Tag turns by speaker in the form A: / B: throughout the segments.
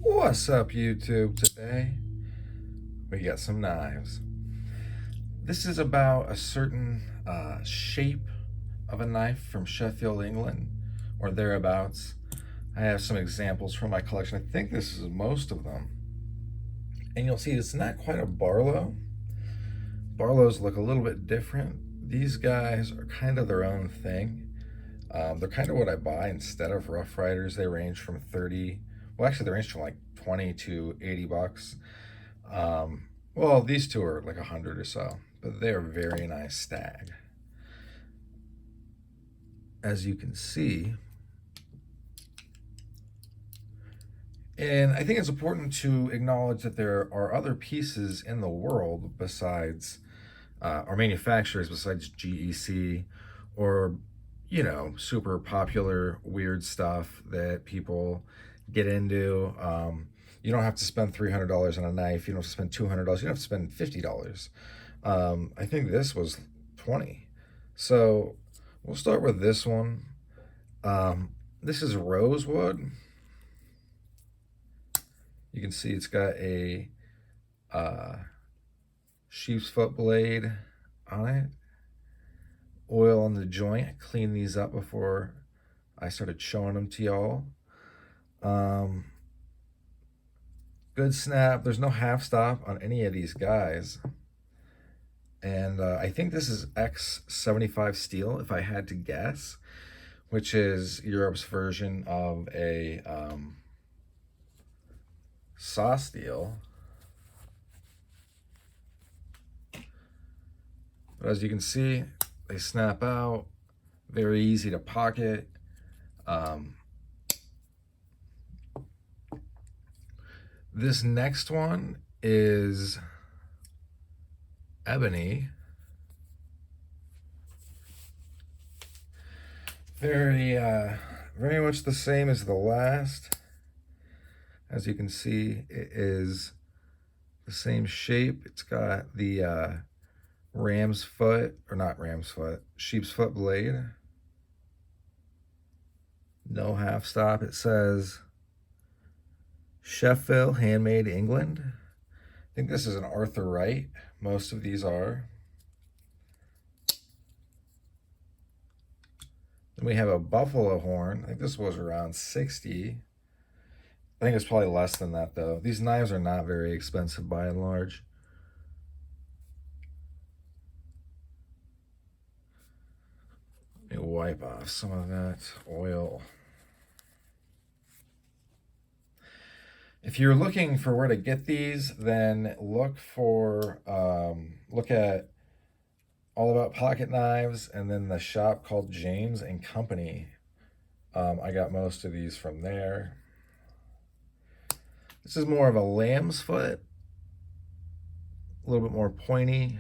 A: What's up, YouTube? Today we got some knives. This is about a certain shape of a knife from Sheffield, England, or thereabouts. I have some examples from my collection. I think this is most of them. And you'll see it's not quite a Barlow. Barlows look a little bit different. These guys are kind of their own thing. They're kind of what I buy instead of Rough Riders. They range from 30, well, actually, they range from like 20 to 80 bucks. Well, these two are like 100 or so, but they're very nice stag. As you can see, and I think it's important to acknowledge that there are other pieces in the world besides, or manufacturers besides GEC, or, super popular weird stuff that people get into. You don't have to spend $300 on a knife. You don't have to spend $200. You don't have to spend $50. I think this was 20. So we'll start with this one. This is Rosewood. You can see it's got a sheep's foot blade on it. Oil on the joint. I cleaned these up before I started showing them to y'all. Good snap. There's no half stop on any of these guys. And I think this is X75 steel, if I had to guess, which is Europe's version of a saw steel. But as you can see, they snap out, very easy to pocket. This next one is ebony. Very much the same as the last. As you can see, it is the same shape. It's got the ram's foot, or not ram's foot, sheep's foot blade. No half stop. It says Sheffield, handmade England. I think this is an Arthur Wright. Most of these are. Then we have a buffalo horn. I think this was around 60. I think it's probably less than that though. These knives are not very expensive by and large. Let me wipe off some of that oil. If you're looking for where to get these, then look at All About Pocket Knives, and then the shop called James and Company. I got most of these from there. This is more of a lamb's foot, a little bit more pointy.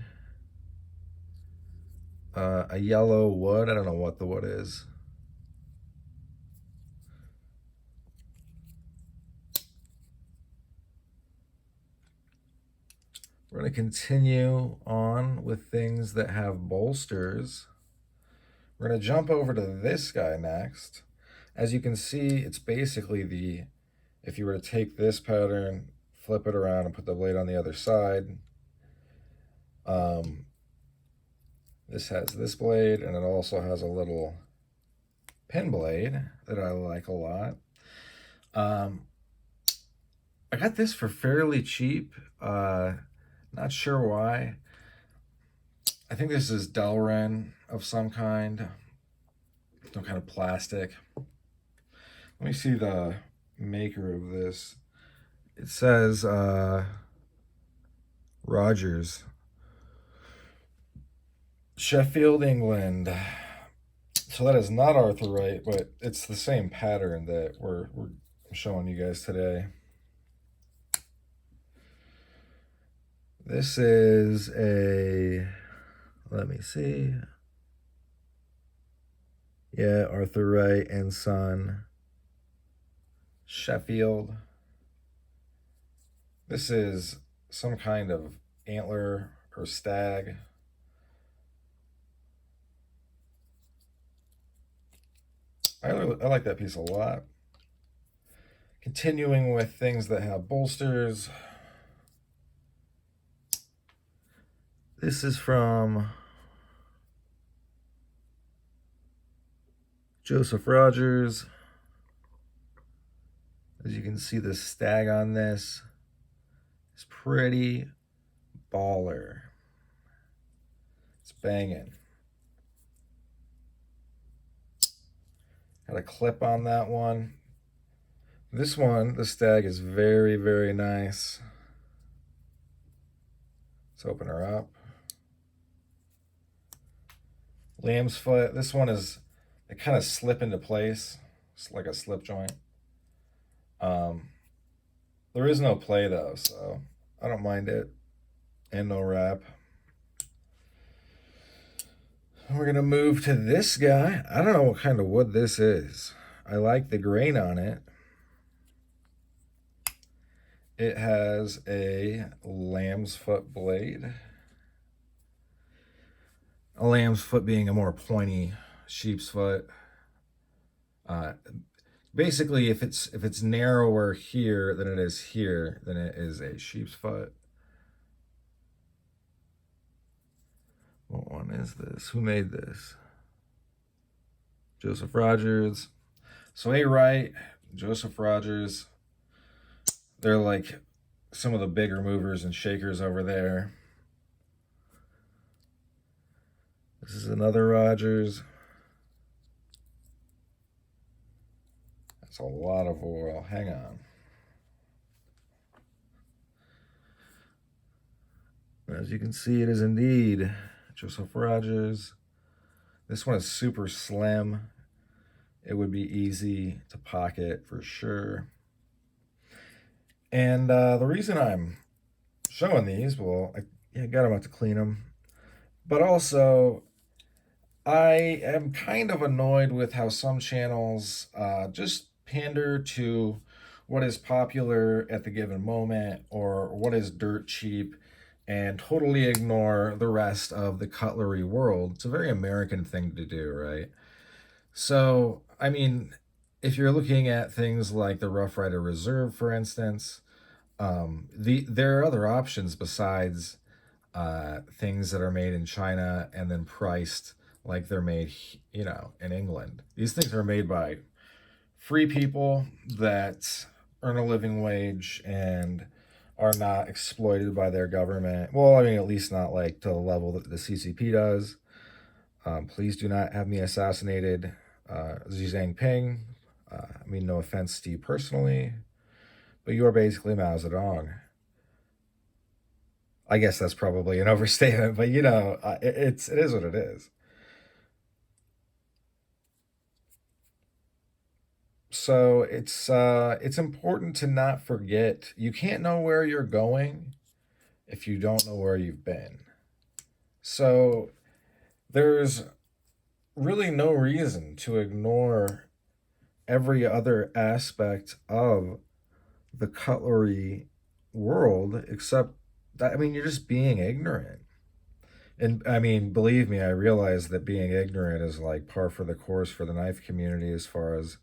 A: A yellow wood. I don't know what the wood is. We're going to continue on with things that have bolsters. We're going to jump over to this guy next. As you can see, it's basically if you were to take this pattern, flip it around and put the blade on the other side, this has this blade, and it also has a little pin blade that I like a lot. I got this for fairly cheap. Not sure why. I think this is Delrin of some kind. Some kind of plastic. Let me see the maker of this. It says Rodgers, Sheffield, England. So that is not Arthur Wright, but it's the same pattern that we're showing you guys today. This is let me see. Yeah, Arthur Wright and Son, Sheffield. This is some kind of antler or stag. I like that piece a lot. Continuing with things that have bolsters. This is from Joseph Rodgers. As you can see, the stag on this is pretty baller. It's banging. Got a clip on that one. This one, the stag, is very, very nice. Let's open her up. Lamb's foot. This one is, they kind of slip into place. It's like a slip joint. There is no play though, so I don't mind it. And no wrap. We're gonna move to this guy. I don't know what kind of wood this is. I like the grain on it. It has a lamb's foot blade. A lamb's foot being a more pointy sheep's foot. Basically, if it's narrower here than it is here, then it is a sheep's foot. What one is this? Who made this? Joseph Rodgers. So Wright, Joseph Rodgers, they're like some of the bigger movers and shakers over there. This is another Rodgers. That's a lot of oil. Hang on. As you can see, it is indeed Joseph Rodgers. This one is super slim. It would be easy to pocket for sure. And the reason I'm showing these, well, I got about to clean them, but also I am kind of annoyed with how some channels just pander to what is popular at the given moment or what is dirt cheap and totally ignore the rest of the cutlery world. It's a very American thing to do, right? So, I mean, if you're looking at things like the Rough Rider Reserve, for instance, there are other options besides things that are made in China and then priced like they're made, in England. These things are made by free people that earn a living wage and are not exploited by their government. Well, I mean, at least not like to the level that the CCP does. Please do not have me assassinated. Xi Jinping, I mean, no offense to you personally, but you are basically Mao Zedong. I guess that's probably an overstatement, but it is what it is. So it's important to not forget you can't know where you're going if you don't know where you've been. So there's really no reason to ignore every other aspect of the cutlery world except that, I mean, you're just being ignorant. And I mean, believe me, I realize that being ignorant is like par for the course for the knife community as far as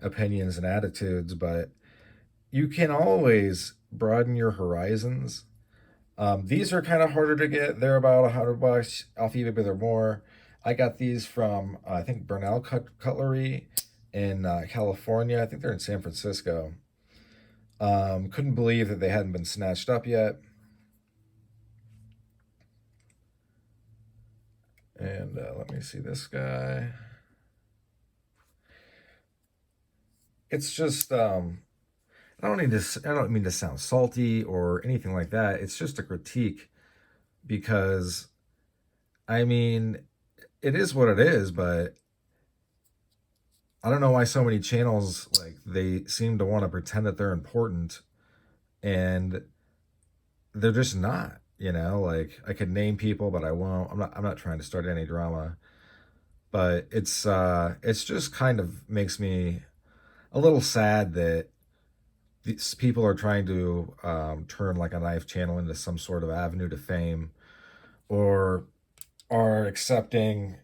A: opinions and attitudes, but you can always broaden your horizons. These are kind of harder to get. They're about $100 off eBay, but they're more. I got these from I think Burnell Cutlery in California. I think they're in San Francisco. Couldn't believe that they hadn't been snatched up yet. And let me see this guy. It's just I don't mean to sound salty or anything like that. It's just a critique because I mean, it is what it is, but I don't know why so many channels like they seem to want to pretend that they're important and they're just not, like I could name people but I won't. I'm not trying to start any drama, but it's just kind of makes me a little sad that these people are trying to turn like a knife channel into some sort of avenue to fame or are accepting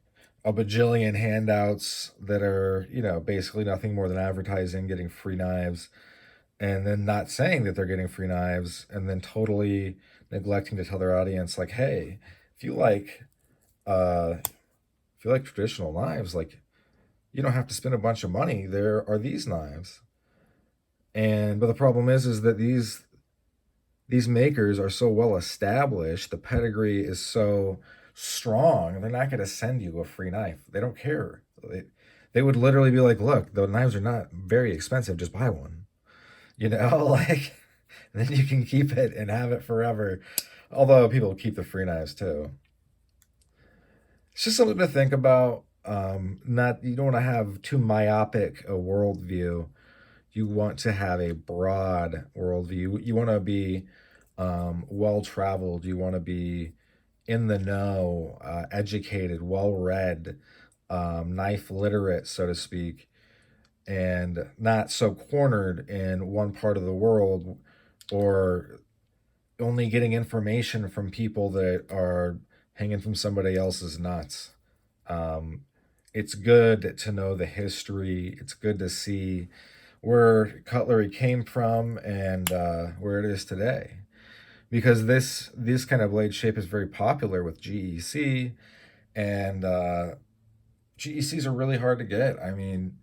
A: a bajillion handouts that are, basically nothing more than advertising, getting free knives. and then not saying that they're getting free knives, and then totally neglecting to tell their audience, like, hey, if you like if you like traditional knives, like, you don't have to spend a bunch of money. There are these knives. And but the problem is that these makers are so well established, the pedigree is so strong, they're not going to send you a free knife. They don't care. They would literally be like, look, the knives are not very expensive, just buy one. You know, like, then you can keep it and have it forever. Although people keep the free knives too. It's just something to think about. Not You don't want to have too myopic a worldview. You want to have a broad worldview. You want to be well traveled. You want to be in the know, educated, well read, knife literate, so to speak, and not so cornered in one part of the world, or only getting information from people that are hanging from somebody else's nuts. Um, it's good to know the history. It's good to see where cutlery came from and where it is today. Because this kind of blade shape is very popular with GEC, and GECs are really hard to get. I mean,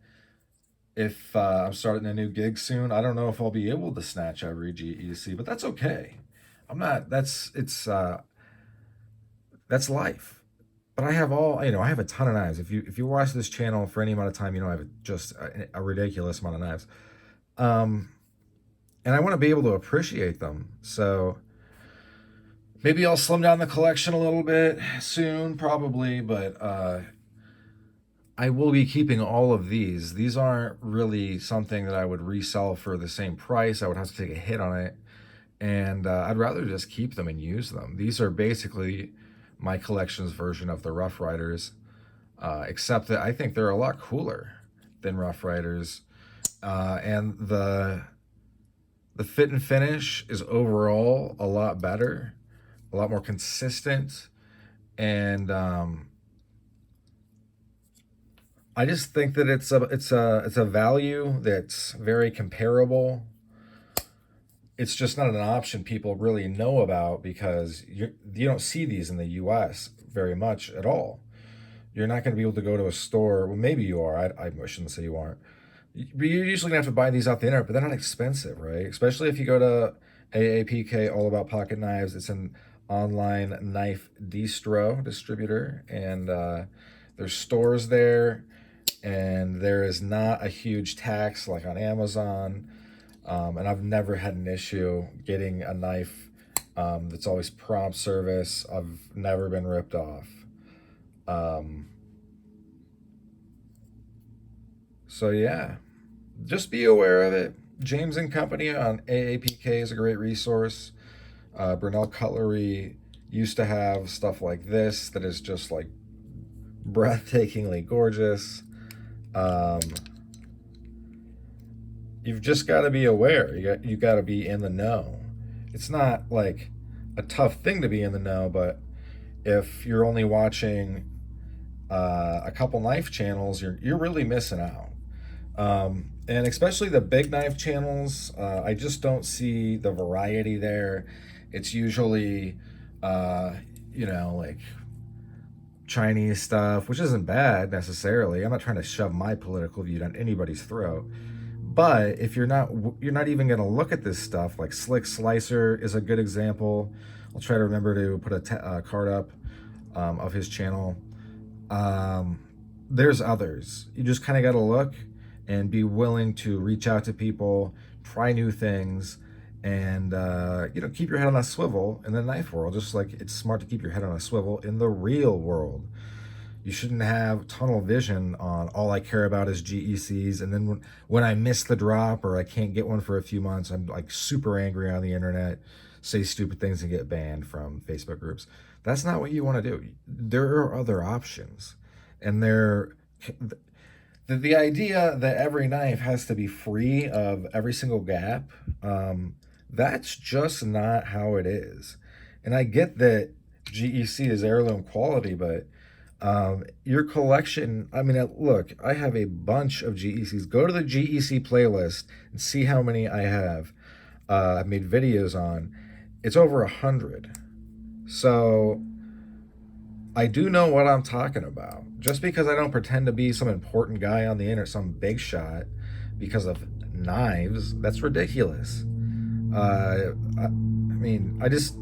A: if I'm starting a new gig soon, I don't know if I'll be able to snatch every GEC, but that's okay. I'm not. That's life. But I have I have a ton of knives. If you watch this channel for any amount of time, I have just a ridiculous amount of knives. Um, and I want to be able to appreciate them. So maybe I'll slim down the collection a little bit soon, probably, but I will be keeping all of these. These aren't really something that I would resell for the same price. I would have to take a hit on it, and I'd rather just keep them and use them. These are basically my collection's version of the Rough Riders, except that I think they're a lot cooler than Rough Riders, and the fit and finish is overall a lot better, a lot more consistent, and I just think that it's a value that's very comparable. It's just not an option people really know about because you don't see these in the U.S. very much at all. You're not going to be able to go to a store. Well, maybe you are. I shouldn't say you aren't. You're usually going to have to buy these off the internet, but they're not expensive, right? Especially if you go to AAPK, All About Pocket Knives. It's an online knife distro distributor, and there's stores there, and there is not a huge tax like on Amazon. And I've never had an issue getting a knife that's always prompt service. I've never been ripped off. Um, so yeah, just be aware of it. James and Company on AAPK is a great resource. Brunel Cutlery used to have stuff like this that is just like breathtakingly gorgeous. Um, you've just got to be aware. You got to be in the know. It's not like a tough thing to be in the know, but if you're only watching a couple knife channels, you're really missing out. And especially the big knife channels, I just don't see the variety there. It's usually, uh, like Chinese stuff, which isn't bad necessarily. I'm not trying to shove my political view down anybody's throat. But if you're not even going to look at this stuff, like Slick Slicer is a good example. I'll try to remember to put a card up of his channel. Um, there's others. You just kind of got to look and be willing to reach out to people, try new things, and keep your head on a swivel in the knife world. Just like it's smart to keep your head on a swivel in the real world. You shouldn't have tunnel vision on all I care about is GECs, and then when I miss the drop or I can't get one for a few months, I'm like super angry on the internet, say stupid things, and get banned from Facebook groups. That's not what you want to do. There are other options, and the idea that every knife has to be free of every single gap, that's just not how it is. And I get that GEC is heirloom quality, but Your collection, I mean, look, I have a bunch of GECs. Go to the GEC playlist and see how many I have. I've made videos on. It's over 100. So I do know what I'm talking about. Just because I don't pretend to be some important guy on the internet, some big shot, because of knives, that's ridiculous. I mean, I just,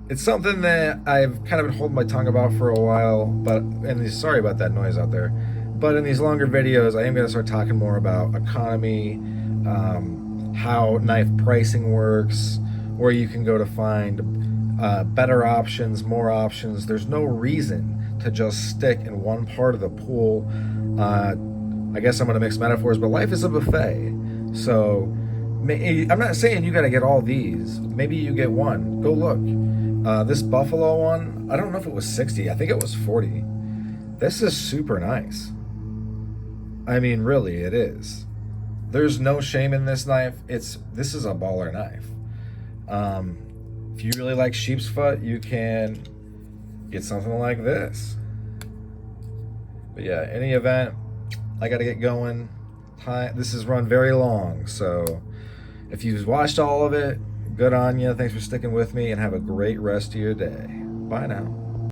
A: it's something that I've kind of been holding my tongue about for a while, but, and sorry about that noise out there. But in these longer videos, I am going to start talking more about economy, how knife pricing works, where you can go to find better options, more options. There's no reason to just stick in one part of the pool. I guess I'm going to mix metaphors, but life is a buffet. So I'm not saying you got to get all these. Maybe you get one. Go look. This buffalo one, I don't know if it was 60. I think it was 40. This is super nice. I mean, really, it is. There's no shame in this knife. This is a baller knife. If you really like sheep's foot, you can get something like this. But yeah, any event, I got to get going. This is run very long, so if you've watched all of it, good on you. Thanks for sticking with me, and have a great rest of your day. Bye now.